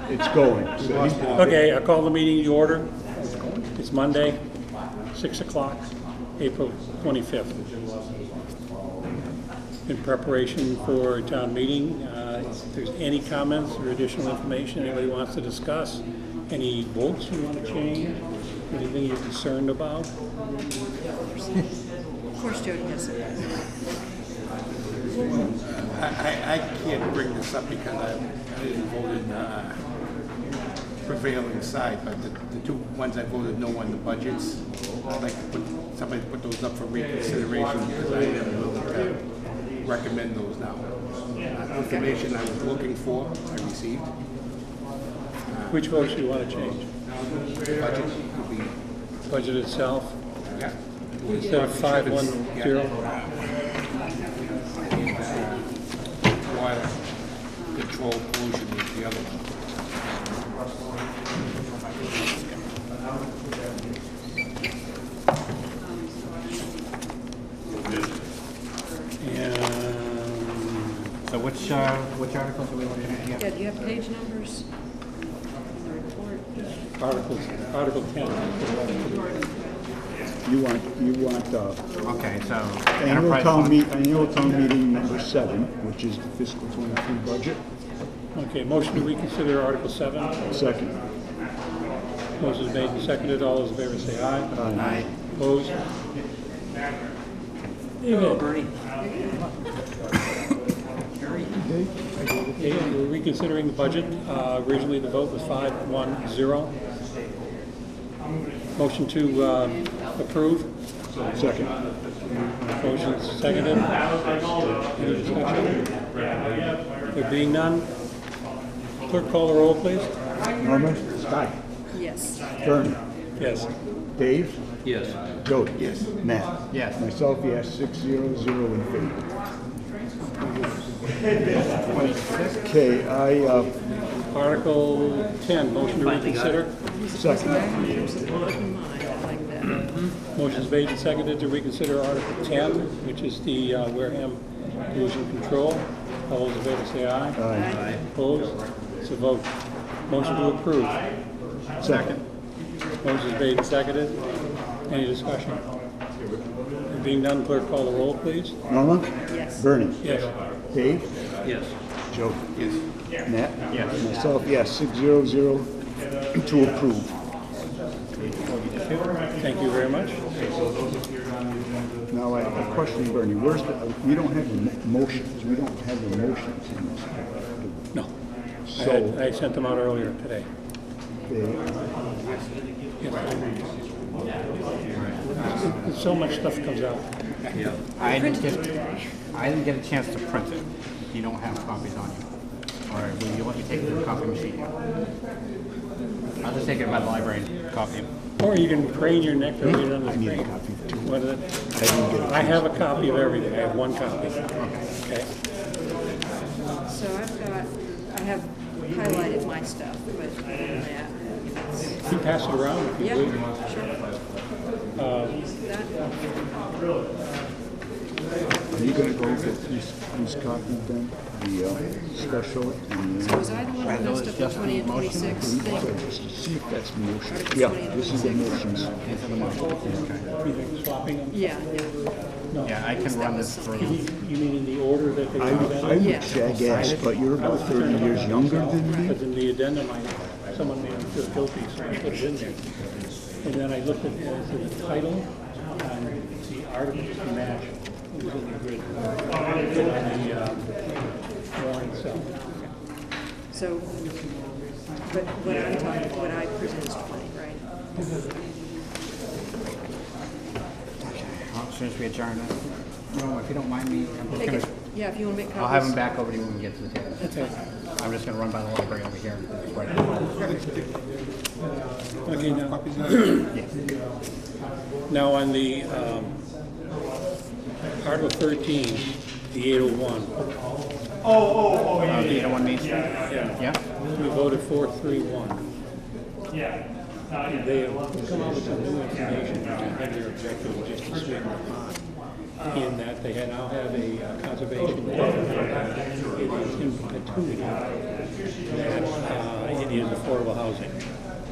It's going. So Okay, I call the meeting to order. It's Monday, 6 o'clock, April 25th. In preparation for a town meeting, if there's any comments or additional information anybody wants to discuss, any votes you want to change, anything you're concerned about? Of course Jody has it. I can't bring this up because I didn't vote in prevailing side, but the two ones I voted no on the budgets, I'd like to put somebody put those up for reconsideration because I am willing to recommend those now. Information I was looking for, I received. Which votes do you want to change? Budget would be, Budget itself, yeah. instead of 510? Water control pollution was the other one. And So which articles are we looking at here? Yeah, do you have page numbers in the report? Article 10. you want Okay, so annual enterprise town fund. annual town meeting number 7, which is the fiscal 23 budget. Okay, motion to reconsider Article 7. Second. Motion is made and seconded. All those in favor say aye. Aye. Opposed? David. Okay, we're reconsidering the budget. Originally, the vote was 5-1-0. Motion to approve. Second. Motion is seconded. Any discussion? There being none, clerk call the roll, please. Norman? Scott? Yes. Bernie? Yes. Dave? Yes. Jody? Yes. Matt? Yes. Myself, yes. 6-0-0 in favor. Okay, Article 10, motion to reconsider. second. I like that. Motion is made and seconded to reconsider Article 10, which is the Wareham pollution control. All those in favor say aye. Aye. Opposed? It's a vote. Motion to approve. Second. Motion is made and seconded. Any discussion? There being none, clerk call the roll, please. Norma? Yes. Bernie? Yes. Dave? Yes. Joe? Yes. Matt? Yes. Myself, yes. 6-0-0 to approve. Thank you very much. Now, I have a question, Bernie. Where's the, we don't have the motions. We don't have the motions in this. No. So, I sent them out earlier today. So much stuff comes out. I didn't get a chance to print it. You don't have copies on you. Or will you let me take it to the copy machine? I'll just take it by the library and copy it. Or you can crane your neck to read it on the I need a screen. copy too. What is it? I didn't get I have a copy of everything. I have one copy. Okay. So I have highlighted my stuff, but other than that, You can pass it around if you yeah, would. sure. Are you going to go with these copies then? The special and So was I the one who messed up the 20 and 26 thing? just to see if that's the motion. Yeah, this is the motions. Anything swapping them? Yeah, yeah. Yeah, I can run this through. You mean in the order that they I presented? would say yes, but you're about 30 years younger than me. Because in the addendum, someone made me feel guilty, so I put it in there. And then I looked at the title and the articles to match. It was really good. On the warrant itself. So, but what I'm talking, what I present is 20, right? Well, as soon as we adjourn it. No, if you don't mind me, I'm just Take gonna, it, yeah, if you want to make copies. I'll have them back over to you when we get to the table. Okay. I'm just gonna run by the library over here. Right. Okay, now on the Article 13, the 801. The other one needs. Yeah. We voted 4-3-1. They have come up with some new information, and their objective was just to swing the pond. In that they now have a conservation plan. It is in perpetuity. That it is affordable housing.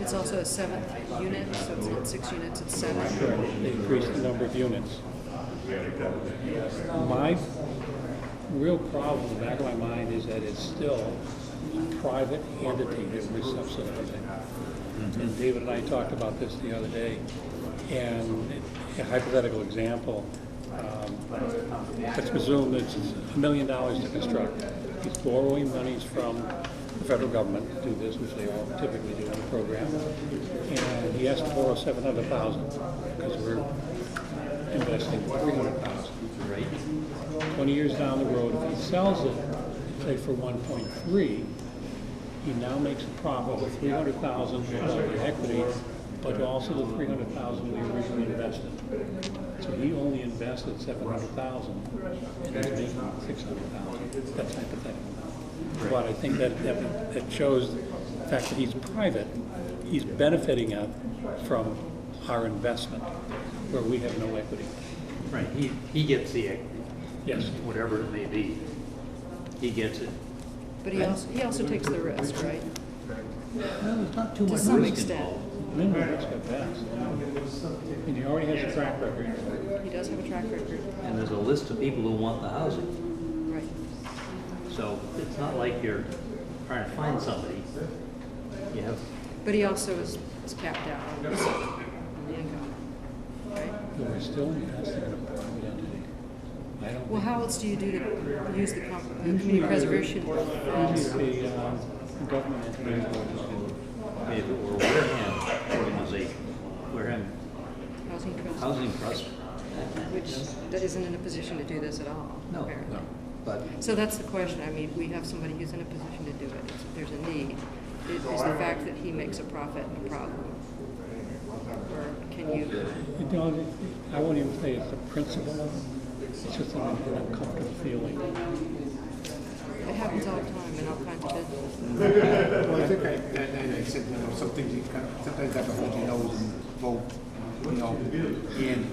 It's also a 7th unit, so it's not 6 units, it's 7. They increased the number of units. My real problem in the back of my mind is that it's still a private entity that we're subsidizing. And David and I talked about this the other day. And a hypothetical example, let's presume it's $1 million to construct. He's borrowing monies from the federal government to do this, which they all typically do in the program. And he has to borrow $700,000 because we're investing $300,000. Right. 20 years down the road, if he sells it, say for 1.3, he now makes a profit of $300,000 of the equity, but also the $300,000 we originally invested. So he only invested $700,000 and he's making $600,000. That's hypothetical. But I think that shows the fact that he's private. He's benefiting from our investment, where we have no equity. Right, he gets the equity, Yes. whatever it may be. He gets it. But he also takes the risk, right? Well, there's not too To much some risk extent. involved. Minimum risk at best. And he already has a track record. He does have a track record. And there's a list of people who want the housing. Right. So it's not like you're trying to find somebody. You have, But he also is capped out on the income, right? But we're still investing in a private entity. I don't Well, think. how else do you do to use the community preservation funds? Usually the government entities will do. if it were Wareham organization, Wareham Housing trust, Housing Trust, which that isn't in a position to do this at all, No. apparently. No. but So that's the question. I mean, we have somebody who's in a position to do it. There's a need. Is the fact that he makes a profit a problem? Or can you, You know, I won't even say it's the principle of it. It's just an uncomfortable feeling. it happens all the time in all kinds of businesses. Well, I think I said, some things you kind of, sometimes have to hold your nose and vote, and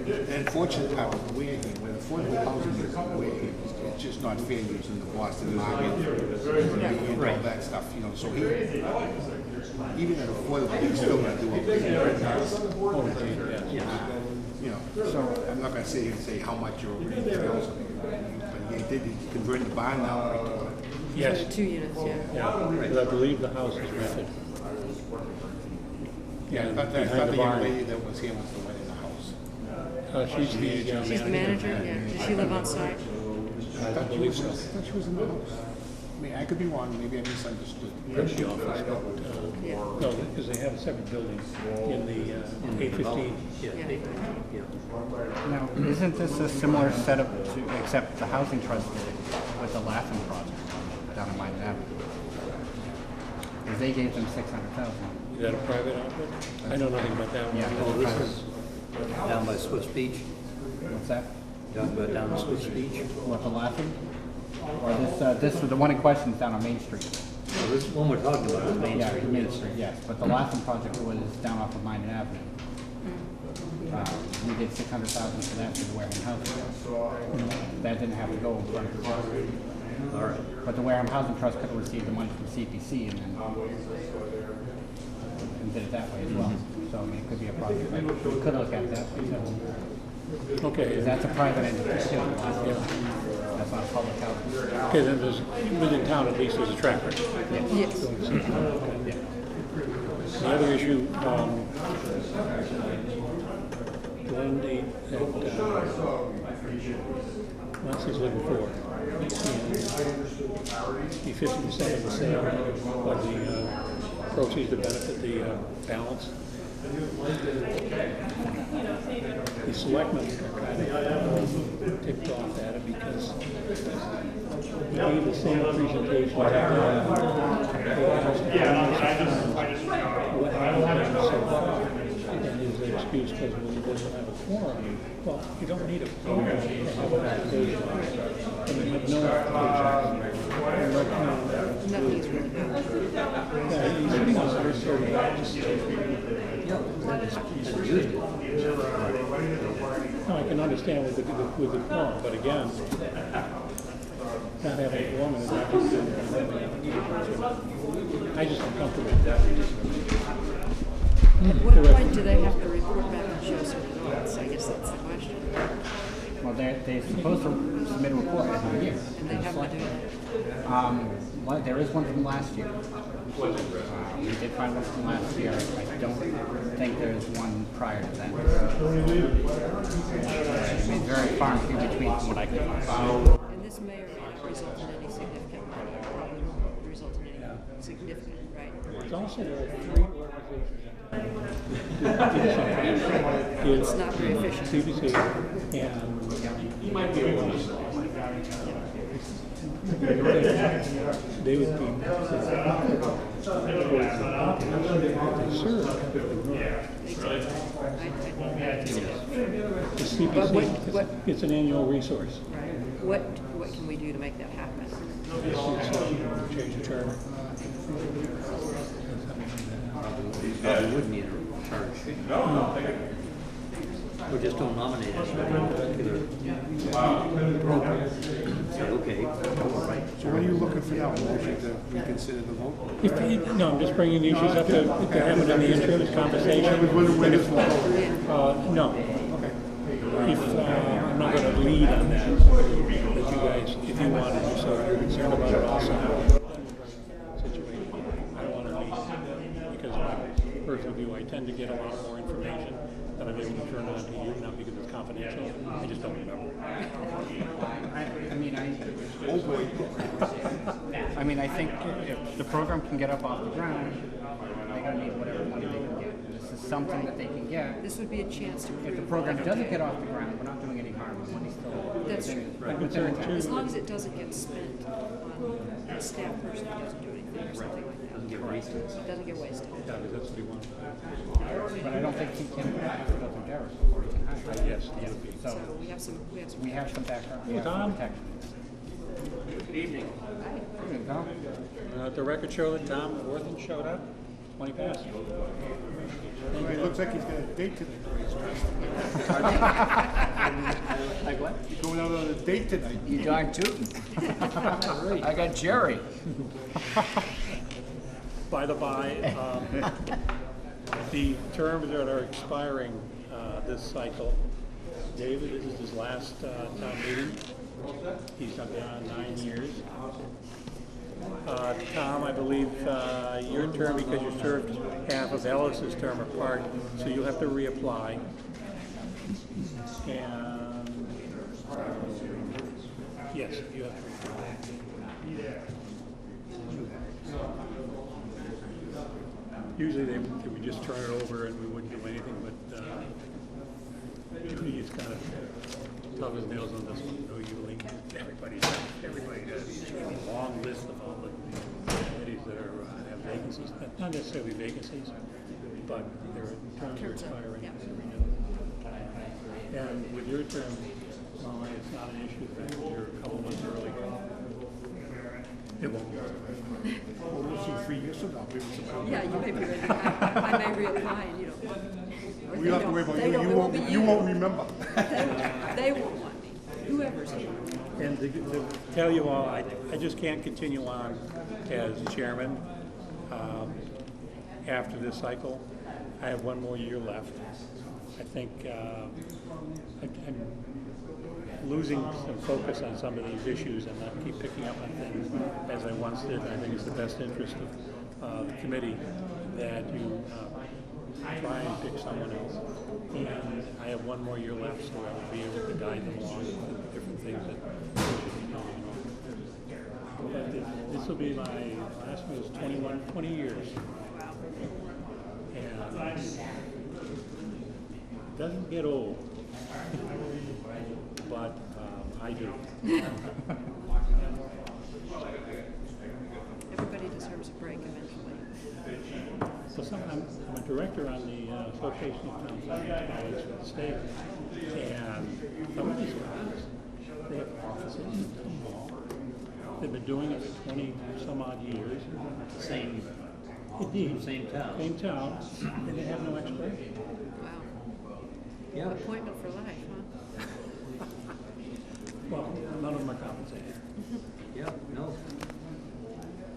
the unfortunate part of Wareham, where affordable housing is in Wareham, it's just not fair using the Boston market and all that stuff, so even at affordable, he's still gonna do okay. So I'm not gonna sit here and say how much you're already doing, but he converted the barn now into a Yes. 2 units, yeah. Yeah, because I believe the house is rented. Yeah, I And thought behind the the young barn. lady that was here was the one in the house. She's the She's the manager, yeah. Does she live on site? I believe so. I thought she was in the house. I mean, I could be wrong, maybe I misunderstood. Pretty office, Yeah. no, because they have a separate building in the 815. yeah, Yeah. yeah. Now, isn't this a similar setup to, except the housing trust did it with the Latham project down in Mine Avenue? Because they gave them $600,000. Is that a private outfit? I know nothing about that one. Yeah. Oh, this is down by Swiss Beach, What's that? down to Swiss Beach. What, the Latham? Or this, the one in question is down on Main Street. Well, this one we're talking about is Main Yeah, Street. Main Street, yes. But the Latham project was down off of Mine Avenue. We did $600,000 for that for the Wareham Housing Trust. That didn't have to go in front of the trust. All right. But the Wareham Housing Trust could have received the money from CPC and did it that way as well. So, I mean, it could be a project. We could look at that. Because Okay, that's a private entity too. That's not public housing. okay, then there's, within town at least there's a track record. Yes. Okay. The other issue, Glendy at, Leslie's looking for, and the 50% of the sale of the proceeds to benefit the balance. The selectmen are kind of ticked off at it because he gave the same presentation that what happened so far, and his excuse because he doesn't have a quorum. Well, you don't need a quorum to have an application. And you have no application. Nothing's really good. Yeah, he's sitting on a very certain no, I can understand with the quorum, but again, not having a woman is not just, I just am comfortable with that. At what point do they have to report back and show some results? I guess that's the question. Well, they're supposed to submit a report every year. And they haven't done it. Well, there is one from last year. We did find one from last year. I don't think there's one prior to that. I mean, very far and few between from what I can find. And this may or may not result in any significant, probably won't result in any significant, right? There's also there are 3 organizations. It's not very efficient. CBC and you might be able to they would be the CPC, But what- it's an annual resource. Right. What can we do to make that happen? Change the charter. Probably would need a charge. Or just don't nominate us for any particular program. Say, okay, all right. So what are you looking for now? Motion to reconsider the vote? No, I'm just bringing the issues up to have it in the interim as conversation. No. If, I'm not going to lead on that, but you guys, if you wanted to, so you're concerned about it also. Situation. I don't want to lead because my personal view, I tend to get a lot more information that I'm able to turn on to you, not because it's confidential. I just don't remember. I mean, I think if the program can get up off the ground, they're going to need whatever money they can get. This is something that they can get. This would be a chance to. If the program doesn't get off the ground, we're not doing any harm. The money's still. That's true. I'm concerned too. As long as it doesn't get spent on a staff person who doesn't do anything or something like that. Doesn't get wasted. It doesn't get wasted. Yeah, because that's what he wants. But I don't think he can have to go through Jarvis before he can hire. Yes, he would be. So So we have some. we have some background. We Hey, have some Tom. protection. Good evening. Good, Tom. The record show that Tom Worthen showed up, 20 past. It looks like he's got a date tonight. Like what? He's going out on a date tonight. You darn tootin'. I got Jerry. By the by, the terms that are expiring this cycle, David, this is his last town meeting. He's been on 9 years. Tom, I believe your term, because you served half of Ellis's term apart, so you'll have to reapply. And yes, you have to reapply. Usually they would just turn it over and we wouldn't do anything, but Judy is kind of tough as nails on this one. No, usually everybody does. It's a long list of all the committees that are have vacancies, not necessarily vacancies, but their terms are expiring. Yeah. And with your term, it's not an issue that you're a couple months early. It won't be. Well, we'll see 3 years from now. Maybe somebody. Yeah, you may be ready. I may reapply and you don't want me. Or We they don't have to don't- worry about they you. don't- You it won't. be You won't remember. They won't want me. Whoever's here. And to tell you all, I just can't continue on as chairman after this cycle. I have 1 more year left. I think I'm losing some focus on some of these issues and not keep picking up on things as I once did. I think it's the best interest of the committee that you try and pick someone else. And I have 1 more year left, so I will be able to guide them along with different things that they should be doing. But this will be my last one is 20 years. And it doesn't get old, but I do. Everybody deserves a break eventually. So I'm a director on the Association of Towns and Colleges for the state, and some of these guys, they have offices in town hall. They've been doing it for 20 some odd years. Same town. Same town, and they have no expiration. Wow. Yeah. Appointment for life, huh? Well, none of them are compensated. Yeah, no.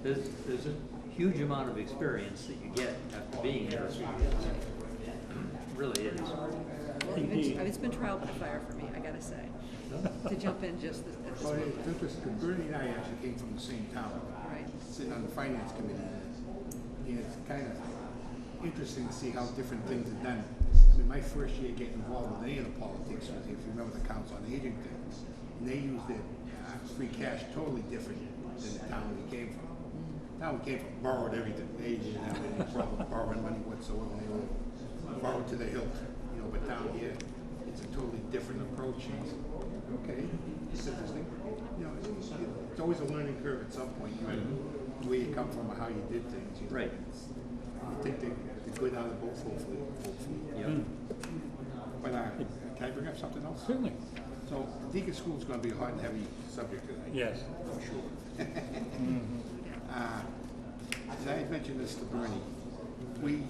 There's a huge amount of experience that you get after being here. It really is. Well, Indeed. it's been trial by fire for me, I gotta say, to jump in just at this Well, moment. it's interesting, Bernie and I actually came from the same town, Right. sitting on the finance committee. And it's kind of interesting to see how different things are done. I mean, my first year getting involved with any of the politics was, if you remember, the council on aging thing. And they used their free cash totally different than the town we came from. The town we came from borrowed everything. They didn't have any problem borrowing money whatsoever. They were borrowed to the hilt. You know, but down here, it's a totally different approach. Okay, it's interesting. You know, it's always a learning curve at some point. You know, where you come from or how you did things. You know. Right. You take the good out of both, hopefully. Yep. But can I bring up something else? Certainly. So, Deacon School is going to be a hot and heavy subject tonight. Yes. For sure. As I had mentioned this to Bernie, we,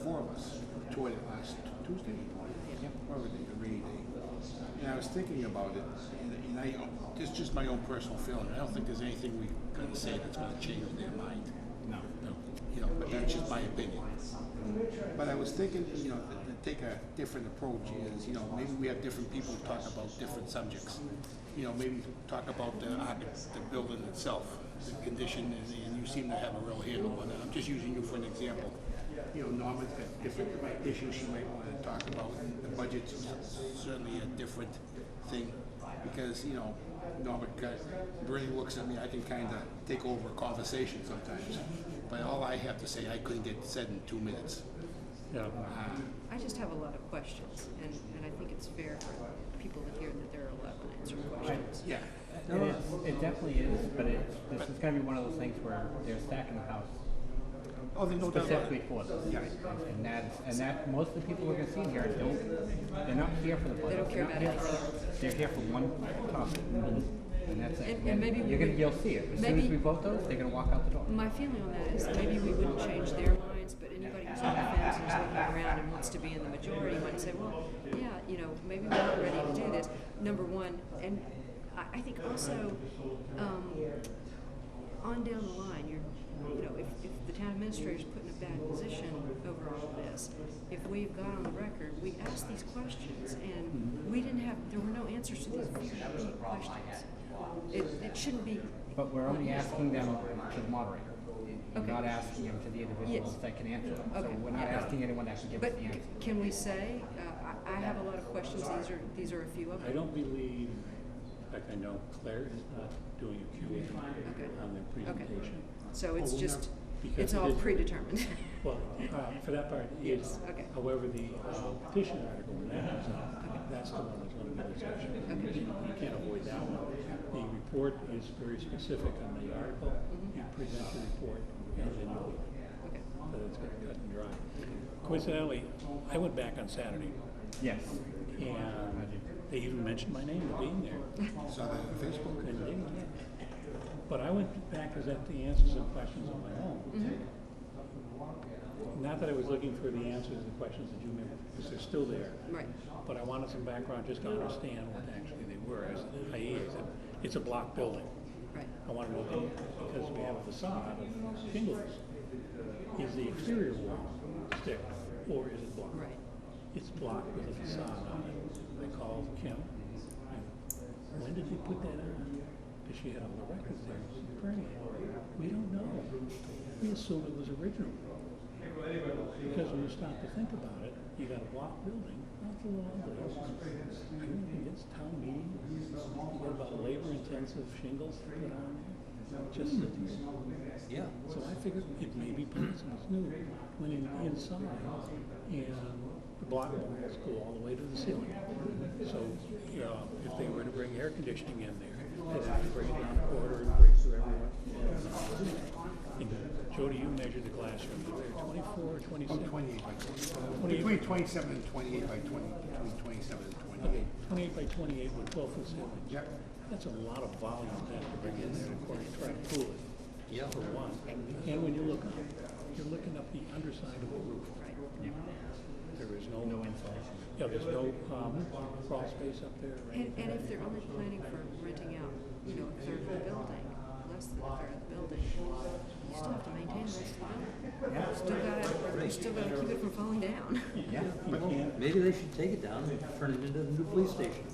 four of us, toured it last Tuesday. Whatever day, the rainy day. And I was thinking about it, and this is just my own personal feeling. I don't think there's anything we can say that's going to change their mind. No. You know, but that's just my opinion. But I was thinking, you know, to take a different approach is, you know, maybe we have different people talk about different subjects. You know, maybe talk about the building itself, the condition, and you seem to have a real handle on it. I'm just using you for an example. You know, Norman's got different issues she might want to talk about. The budget's certainly a different thing because, you know, Norman, Bernie looks at me, I can kind of take over a conversation sometimes. But all I have to say, I couldn't get said in 2 minutes. Yeah. I just have a lot of questions, and I think it's fair for people to hear that there are a lot of unanswered questions. Yeah. It definitely is, but this is going to be one of those things where they're stacking the house Oh, there's no doubt about specifically it. for this. Yeah. And that most of the people we're going to see here they're not here for the budget. They don't care They're about not anything here- They're here for one topic, and that's it. And maybe you'll see it. As soon as we vote those, they're going to walk out the door. My feeling on that is maybe we wouldn't change their minds, but anybody who's on the fence and is looking around and wants to be in the majority might say, well, yeah, you know, maybe we're not ready to do this, number one. And I think also, on down the line, you know, if the town administrator is put in a bad position over all of this, if we've got on the record, we asked these questions and there were no answers to these very deep questions. It shouldn't be. But we're only asking them to the moderator. We're Okay. not asking them to the individuals Yes. that can answer them. Okay. So we're not Yeah. asking anyone that can give us But the answer. can we say, I have a lot of questions, these are a few of them? I don't believe, in fact, I know Claire is not doing a Q&A Okay. on the presentation. So it's just, Because it's it all is- predetermined. Well, for that part, yes. Okay. However, the petition article, when that comes up, that's the one that's going to be discussion. Okay. You can't avoid that one. The report is very specific on the article. Mm-hmm. You present the report, and then you vote. Okay. So it's going to cut and dry. Coincidentally, I went back on Saturday, Yes. and they even mentioned my name of being there. Saw that on Facebook. And they didn't. But I went back to the answers and questions on my own. Not that I was looking for the answers and questions that you made, because they're still there. Right. But I wanted some background just to understand what actually they were. As I.e., it's a block building. Right. I wanted to know, because we have a facade of shingles. Is the exterior wall stick, or is it block? Right. It's block with a facade on it. I called Kim. When did you put that on? Because she had all the records there. Bernie, we don't know. We assumed it was original. Because when you stop to think about it, you got a block building. That's a little ugly. I mean, it's town meeting. You got about labor-intensive shingles to put on there. Just Yeah. so I figured it may be possible. It's new. Went inside, and the block walls go all the way to the ceiling. So, if they were to bring air conditioning in there, they'd have to break it down a quarter and break through everyone. And Jody, you measured the classroom. Were they 24 or 27? 28 by 20. Between 27 and 28 by 20. Between 27 and 28. Okay, 28 by 28 with 12-foot ceilings. Yep. That's a lot of volume to have to bring in there, of course, try to cool it. Yeah. For one. And when you look up, you're looking up the underside of the roof. Right. There is no insulation. Yeah, there's no crawl space up there. Or And anything. if they're only planning for renting out you know, a third of the building, less than a third of the building, you still have to maintain the rest of the building. You still gotta keep it from falling down. Yeah. Maybe they should take it down and turn it into a new police station.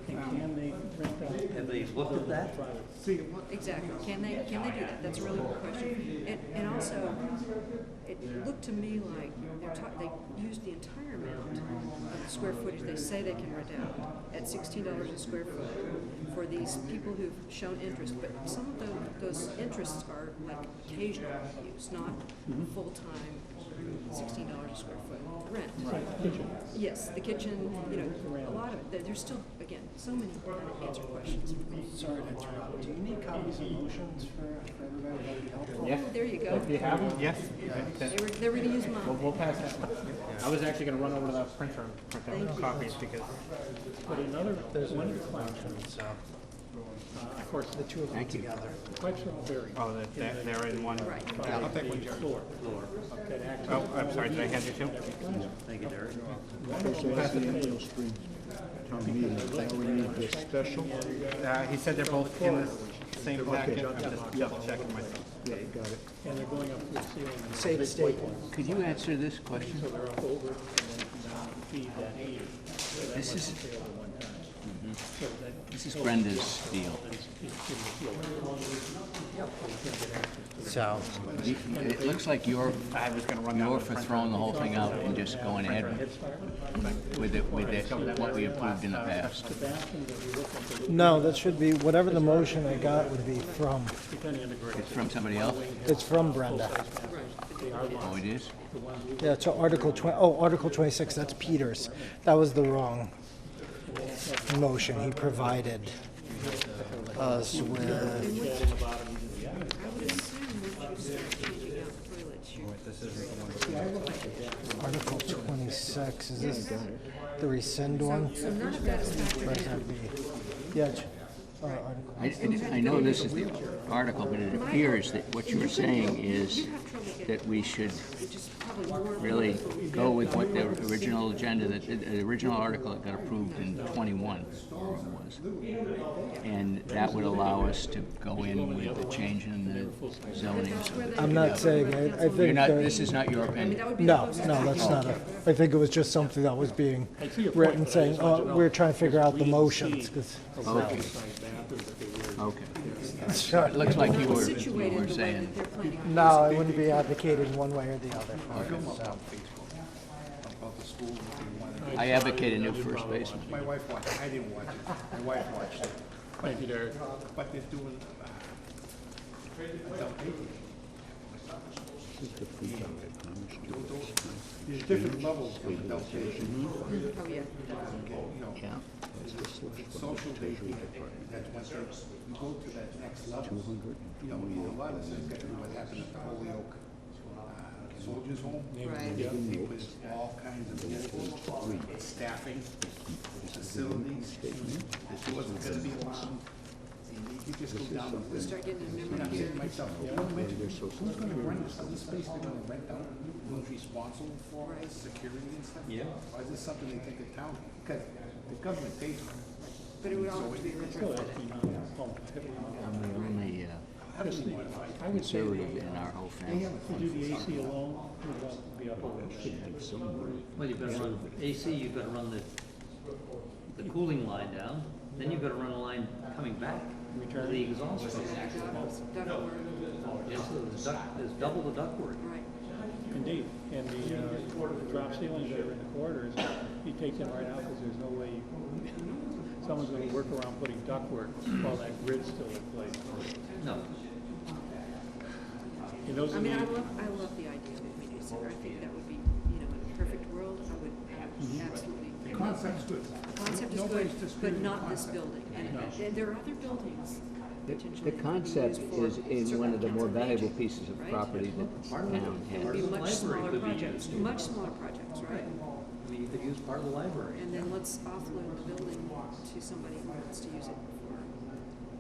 And can they rent out? Have they looked at that? Exactly. Can they do that? That's a really good question. And also, it looked to me like they used the entire amount of the square footage they say they can rent out at $16 a square foot for these people who've shown interest. But some of those interests are like occasional use, not full-time $16 a square foot rent. Right, kitchen. Yes, the kitchen, you know, a lot of it. There's still, again, so many unanswered questions. Sorry to interrupt. Do you need copies of motions for everybody? That'd be helpful. Yeah. There you go. Do you have them? Yes. They were going to use mine. We'll pass that. I was actually going to run over to the printer and print Thank out you. copies because. But there's one of the collections, of course, the two of them together. The collection all vary. Oh, they're in one. Right. I'll take one, floor. That actually. Oh, I'm sorry. Did I hand you two? Thank you, Derek. Also, that's the annual spring town meeting. Now we need the special. He said they're both in the same packet. I'm just double checking myself. Yeah, got it. And they're going up to the ceiling. and Say the big state. white ones. Could you answer this question? So they're up over and then come down and feed that heat. So that This much is- material at one time. So that. This is Brenda's deal. So It looks like you're I was going to run for that. throwing the whole thing out and just going ahead with it, what we approved in the past. The bathroom that we look at, the No, that should be, whatever the motion I got would be from. depending on the grade. It's from somebody else? It's from Brenda. Oh, it is? Yeah, so Article 26, that's Peter's. That was the wrong motion. He provided us with, I would assume once you start changing out toilets, Article 26, is this the rescind one? so none of that is Or factored is in. that B? Yeah, Article. I know this is the article, but it appears that what you're saying is You have trouble getting, that we should just probably more. really go with what the original agenda, the original article that got approved in 21 was. And that would allow us to go in with the change in the zoning. so that I'm we not have- saying, I You're think, not, that- this is not your opinion? That would be no, the closest. no, that's not a, I think it was just something that was being I see your point, written but I saying, just want oh, to know, we're trying to figure out the we motions, see 'cause- Okay, outside bathrooms that they were. okay. Sure. It looks like you were Situated the way saying. that they're planning on. No, I wouldn't be advocating one way or the other. About the school, what they wanted. I advocate a new first baseman. My wife watched it, I didn't watch it, my wife watched it. Thank you, Derek. But they're doing, adult daycare. There's different levels of adult daycare. Oh, yeah. You know, Yeah. social daycare, that's one thing. You go to that next level, you know, a lot of things got to do what happened at the Holyoke Soldiers Home. Right. With all kinds of staffing, facilities, the doors are gonna be locked. You just go down the list. Start getting a And memory I'm here. saying to myself, who's gonna run this, is this space they're gonna rent out, who's responsible for it, security and stuff? Yeah. Or is this something they take the town, because the government pays for it. But it would all have to be retrofitted. I'm the only I would say conservative in our whole family. to do the AC alone, would be up over. Well, you've got to run AC, you've got to run the cooling line down, then you've got to run a line coming back to the exhaust fan. Ductwork, Yes, there's double the ductwork. right. Indeed, and the drop ceilings that are in the corridors, you take them right out because there's no way someone's going to work around putting ductwork while that grid's still in place. No, And those I are mean, the, I love the idea of a media center. I think that would be, you know, in a perfect world, I would absolutely. The concept's good. The concept is Nobody's good, disputing but the not this concept. building. And there are other buildings potentially. The concept that could be used is for one of the more council valuable aging, pieces of right? property that the town It would be has. much library smaller could be projects, used. much smaller projects, right? I mean, you could use part of the library. And then let's offload the building to somebody who wants to use it for,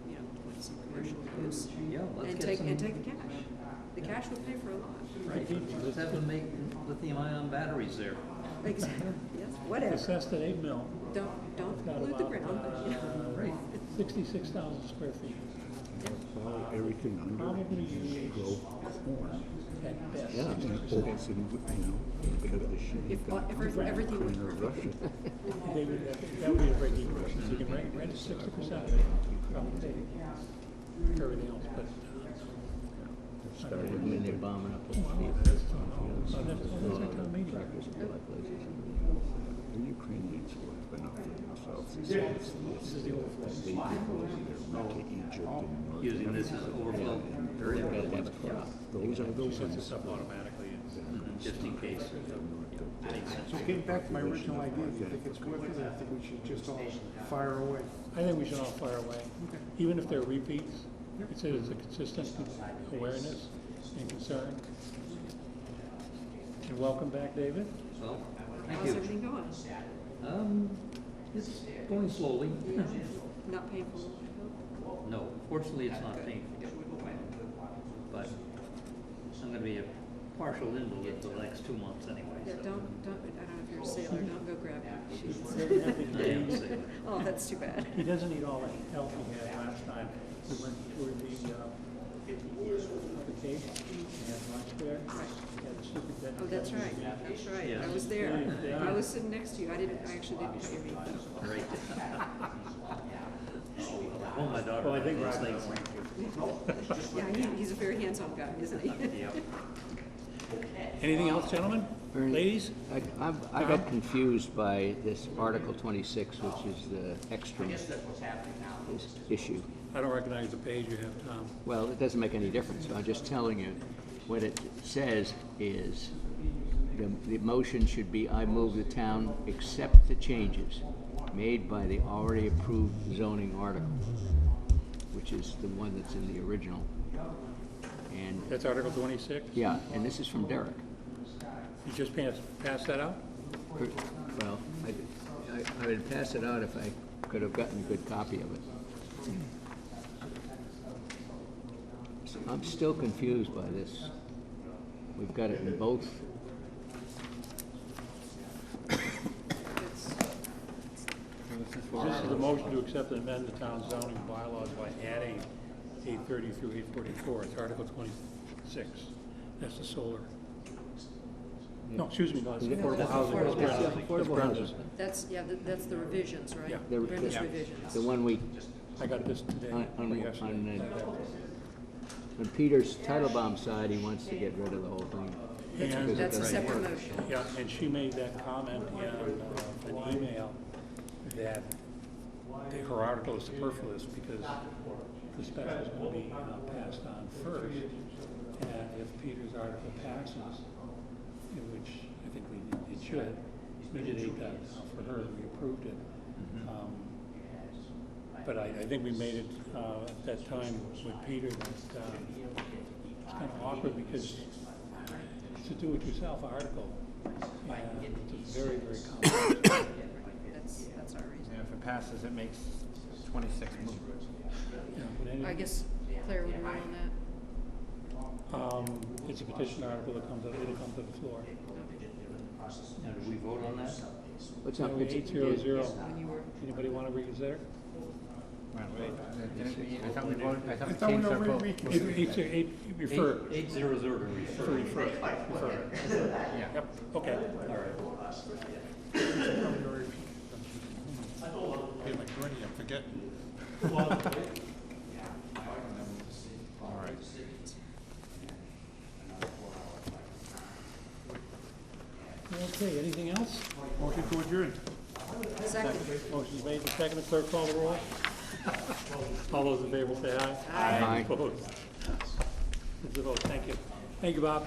you know, with some commercial use. Yeah, let's And get take, some- and take the cash. The cash would pay for a lot. Right, let's have them make lithium ion batteries there. Exactly, yes, the whatever. Sestate egg mill don't got pollute the about, ground, but, you know. right, 66,000 square feet. Well, everything under Probably it, grow corn. At best, Yeah, 60%. and oats and, because the sheep. If everything was Kind of perfect. Russia. They would, that would be a break even. So you can rent 60% of it, probably pay everything else, but. Started I mean, they're bombing up the Well, field. that's our town meeting. Tractors in a lot of places. The Ukrainians have been up for themselves. They go over there to Egypt and North Using this as overflow area. They've got to have a crop. Those are the Sets ones. this up automatically. Just in case. So getting back to my original idea, do you think it's worth it, or I think we should just all fire away? I think we should all fire away, even if they're repeats. It's a consistent awareness and concern. And welcome back, David. Well, thank How's you. everything going? It's going slowly. Not painful? No, fortunately, it's not painful. But I'm gonna be a partial invalid for the next 2 months anyway. Yeah, so. don't, I don't know if you're a sailor, don't go grab sheets. I am a sailor. Oh, that's too bad. He doesn't need all the help he had last time. We went toward the Cape, and had lunch there. He had the superintendent. Oh, that's right, that's right. Yes. I was there. Yeah. I was sitting next to you. I actually didn't cut your meat. Right. Oh, my daughter. Well, I think those Roger things. Yeah, he's a very hands-on guy, isn't he? Yep. Anything else, gentlemen? Ladies? I got confused by this Article 26, which is the extra issue. I don't recognize the page you have, Tom. Well, it doesn't make any difference. I'm just telling you, what it says is, the motion should be, I move the town accept the changes made by the already approved zoning article, which is the one that's in the original. And, That's Article 26? yeah, and this is from Derek. You just passed that out? Well, I would pass it out if I could have gotten a good copy of it. So I'm still confused by this. We've got it in both. This is the motion to accept and amend the town zoning bylaws by adding 830 through 844. It's Article 26. That's the solar. No, excuse me, no, it's affordable housing. affordable That's housing. Brenda's. Affordable That's Brenda's. housing. That's the revisions, right? Yeah. Brenda's Yeah. revisions. The one we, I got this today. or yesterday. on Peter's Titlebaum side, he wants to get rid of the whole thing. And, That's a separate motion. yeah, and she made that comment in an email that her article is superfluous because the special is going to be passed on first. And if Peter's article passes, in which I think it should, we did 8,000 for her, we approved it. But I think we made it at that time with Peter that it's kind of awkward because it's a do-it-yourself article. And it's very, very complex. That's our reason. And if it passes, it makes 26 move. Yeah, but anyway, I guess Claire would rule on that. it's a petition article that comes, it'll come to the floor. Now, do we vote on that? What's Now, up? 800, When you were, anybody want to reconsider? Well, wait, I thought we voted, I thought we thought we changed our already vote. Refer. 800 to refer. Refer. Yeah. Yep, okay. All right. Hey, my granny, I'm forgetting. All right. Okay, anything else? Motion to adjourn. second. Motion's made, second, clerk call the roll. All those in favor say aye. Aye. Opposed? It's a vote, thank you. Thank you, Bob.